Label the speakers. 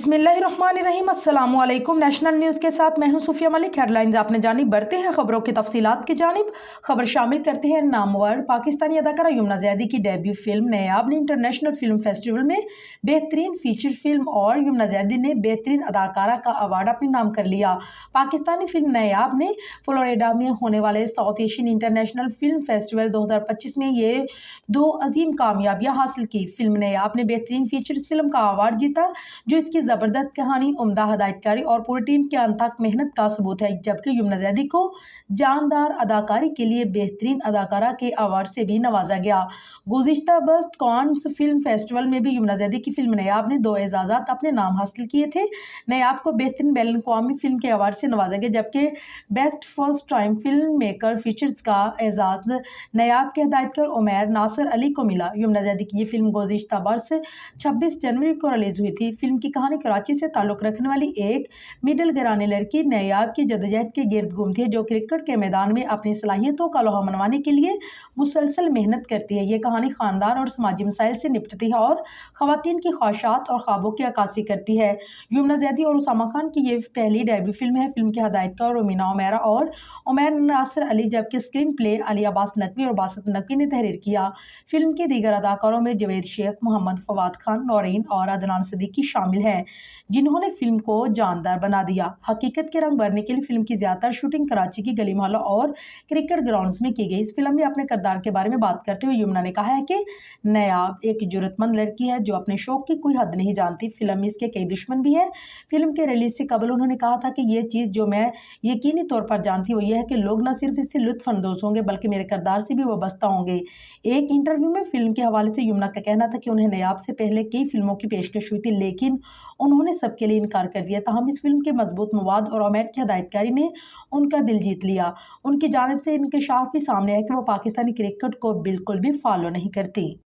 Speaker 1: बिस्मिल्लाहिर्रहमानिर्रहीम। अस्सलाम वालेकुम। नेशनल न्यूज़ के साथ मैं हूं सूफिया मलिक। हेडलाइंस आपने जानी, बढ़ते हैं खबरों की तफसीलात की जानिब। खबर शामिल करते हैं नामवर पाकिस्तानी अदाकारा यमुना ज़ैदी की डेब्यू फिल्म नयाब ने इंटरनेशनल फिल्म फेस्टिवल में बेहतरीन फीचर फिल्म और यमुना ज़ैदी ने बेहतरीन अदाकारा का अवार्ड अपने नाम कर लिया। पाकिस्तानी फिल्म नयाब ने फ्लोरिडा में होने वाले south Asian international film festival 2025 में ये दो अजीम कामयाबियां हासिल की। फिल्म नयाब ने बेहतरीन फीचर फिल्म का अवार्ड जीता, जो इसकी जबरदस्त कहानी, उम्दा हदायतकारी और पूरी टीम की अनथक मेहनत का सबूत है। जबकि यमुना ज़ैदी को जानदार अदाकारी के लिए बेहतरीन अदाकारा के अवार्ड से भी नवाजा गया। गुज़िश्ता बेस्ट कांस फिल्म फेस्टिवल में भी यमुना ज़ैदी की फिल्म नयाब ने 2 एजाज़ात अपने नाम हासिल किए थे। नयाब को बेहतरीन बैन अवी फिल्म के अवार्ड से नवाजा गया, जबकि best first time film maker features का एजाज नयाब के हदायतकार उमैर नासिर अली को मिला। यमुना ज़ैदी की ये फिल्म गुज़िश्ता बरस 26 जनवरी को रिलीज हुई थी। फिल्म की कहानी कराची से ताल्लुक रखने वाली एक मिडिल घराने लड़की नयाब की जदोजहद के गिर्द घूमती है, जो क्रिकेट के मैदान में अपनी सलाहियतों का लोहा मनवाने के लिए मुसलसल मेहनत करती है। ये कहानी खानदान और समाजी मसाइल से निपटती है और खवातीन की ख्वाहिशात और ख्वाबों की अक्कासी करती है। यमुना ज़ैदी और उसामा खान की ये पहली डेब्यू फिल्म है। फिल्म के हदायतकार रोमिना उमेरा और उमैर नासिर अली, जबकि स्क्रीन प्ले अली अब्बास नकवी और बासत नकवी ने तहरीर किया। फिल्म के दीगर अदाकारों में जवेद शेख, मोहम्मद फवाद खान, नौरीन और अदनान सिद्दीकी शामिल हैं, जिन्होंने फिल्म को जानदार बना दिया। हकीकत के रंग भरने के लिए फिल्म की ज्यादातर शूटिंग कराची की गली मोहल्लों और क्रिकेट ग्राउंड्स में की गई। इस फिल्म में अपने किरदार के बारे में बात करते हुए यमुना ने कहा है कि नयाब एक जुर्रतमंद लड़की है जो अपने शौक की कोई हद नहीं जानती। फिल्म में इसके कई दुश्मन भी हैं। फिल्म के रिलीज से कबल उन्होंने कहा था कि ये चीज़ जो मैं यकीनी तौर पर जानती हूँ यह है कि लोग न सिर्फ इससे लुत्फ अंदोज होंगे बल्कि मेरे किरदार से भी वाबस्ता होंगे। एक इंटरव्यू में फिल्म के हवाले से यमुना का कहना था कि उन्हें नयाब से पहले कई फिल्मों की पेशकश हुई थी, लेकिन उन्होंने सबके लिए इनकार कर दिया। ताहम इस फिल्म के मजबूत मवाद और उमैर की हदायतकारी ने उनका दिल जीत लिया। उनकी जानिब से इंकशाफ भी सामने है कि वो पाकिस्तानी क्रिकेट को बिल्कुल भी फॉलो नहीं करती।